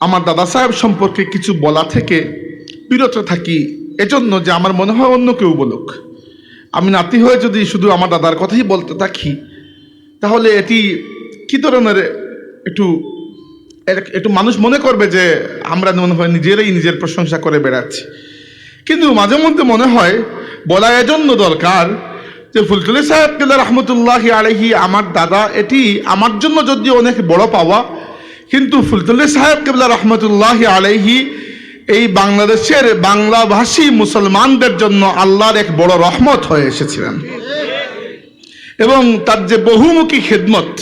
আমার দাদা সাহেব সম্পর্কে কিছু বলা থেকে বিরত থাকি, এজন্য যে আমার মনে হয় অন্য কেউ বলুক। আমি নাতি হয়ে যদি শুধু আমার দাদার কথাই বলতে থাকি, তাহলে এটি কি ধরনের একটু একটু মানুষ মনে করবে যে আমরা মনে হয় নিজেরাই নিজের প্রশংসা করে বেড়াচ্ছি। কিন্তু মাঝে মধ্যে মনে হয় বলা এজন্য দরকার যে ফুলতুলি সাহেব কেবলা রহমতুল্লাহি আলাইহি আমার দাদা, এটি আমার জন্য যদিও অনেক বড় পাওয়া, কিন্তু ফুলতুলি সাহেব কেবলা রহমতুল্লাহি আলাইহি এই বাংলাদেশের বাংলাভাষী মুসলমানদের জন্য আল্লাহর এক বড় রহমত হয়ে এসেছিলেন। এবং তার যে বহুমুখী খিদমত,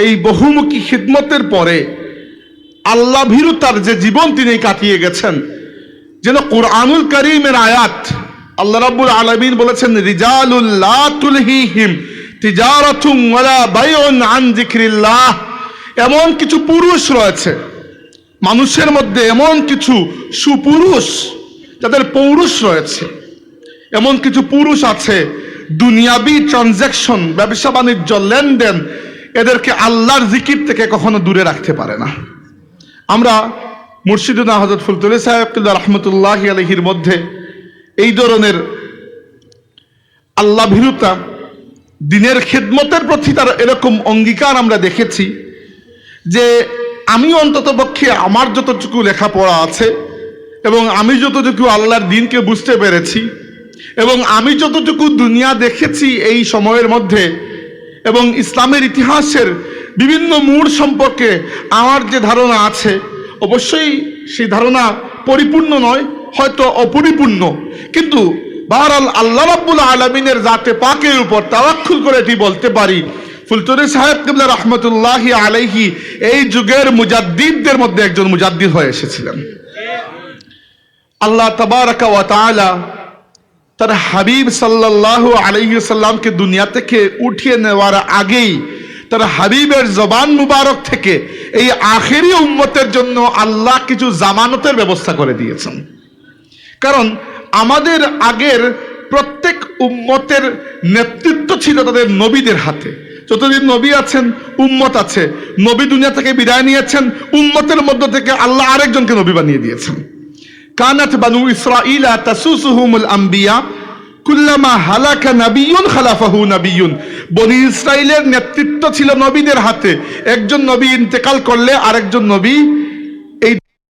এই বহুমুখী খিদমতের পরে আল্লাহ ভীরু তার যে জীবন তিনি কাটিয়ে গেছেন, যেন কুরআনুল কারীমের আয়াত আল্লাহ রাব্বুল আলামিন বলেছেন, রিজালুল লা তুলহিহিম তিজারাতুন ওয়ালা বাইউন আন যিকরিল্লাহ। এমন কিছু পুরুষ রয়েছে মানুষের মধ্যে, এমন কিছু সুপুরুষ যাদের পৌরুষ রয়েছে, এমন কিছু পুরুষ আছে দুনিয়াবি ট্রানজাকশন, ব্যবসা বাণিজ্য, লেনদেন, এদেরকে আল্লাহর জিকির থেকে কখনো দূরে রাখতে পারে না। আমরা মুর্শিদুনা হযরত ফুলতুলি সাহেব কেবলা রহমতুল্লাহি আলাইহির মধ্যে এই ধরনের আল্লাহ ভীরুতা, দিনের খিদমতের প্রতি তার এরকম অঙ্গীকার আমরা দেখেছি যে আমি অন্তত পক্ষে আমার যতটুকু লেখাপড়া আছে এবং আমি যতটুকু আল্লাহর দ্বীনকে বুঝতে পেরেছি এবং আমি যতটুকু দুনিয়া দেখেছি এই সময়ের মধ্যে এবং ইসলামের ইতিহাসের বিভিন্ন মোড় সম্পর্কে আমার যে ধারণা আছে, অবশ্যই সেই ধারণা পরিপূর্ণ নয়, হয়তো অপরিপূর্ণ, কিন্তু বহরহাল আল্লাহ রাব্বুল আলামিনের জাতে পাকের উপর তাওয়াক্কুল করে এটি বলতে পারি, ফুলতুলি সাহেব কেবলা রহমতুল্লাহি আলাইহি এই যুগের মুজাদ্দিদদের মধ্যে একজন মুজাদ্দিদ হয়ে এসেছিলেন। আল্লাহ তাবারাকা ওয়া তাআলা তার হাবিব সাল্লাল্লাহু আলাইহি সাল্লামকে দুনিয়া থেকে উঠিয়ে নেওয়ার আগেই তার হাবিবের জবান মুবারক থেকে এই আখেরি উম্মতের জন্য আল্লাহ কিছু জামানতের ব্যবস্থা করে দিয়েছেন। কারণ আমাদের আগের প্রত্যেক উম্মতের নেতৃত্ব ছিল তাদের নবীদের হাতে। যতদিন নবী আছেন উম্মত আছে। নবী দুনিয়া থেকে বিদায় নিয়েছেন, উম্মতের মধ্য থেকে আল্লাহ আরেকজনকে নবী বানিয়ে দিয়েছেন। কানাত বানু ইসরাঈলা তাসুসুহুমুল আম্বিয়া কুল্লামা হালাকা নাবিয়্যুন খালাফাহু নাবিয়্যুন। বনি ইসরাইলের নেতৃত্ব ছিল নবীদের হাতে। একজন নবী ইন্তেকাল করলে আরেকজন নবী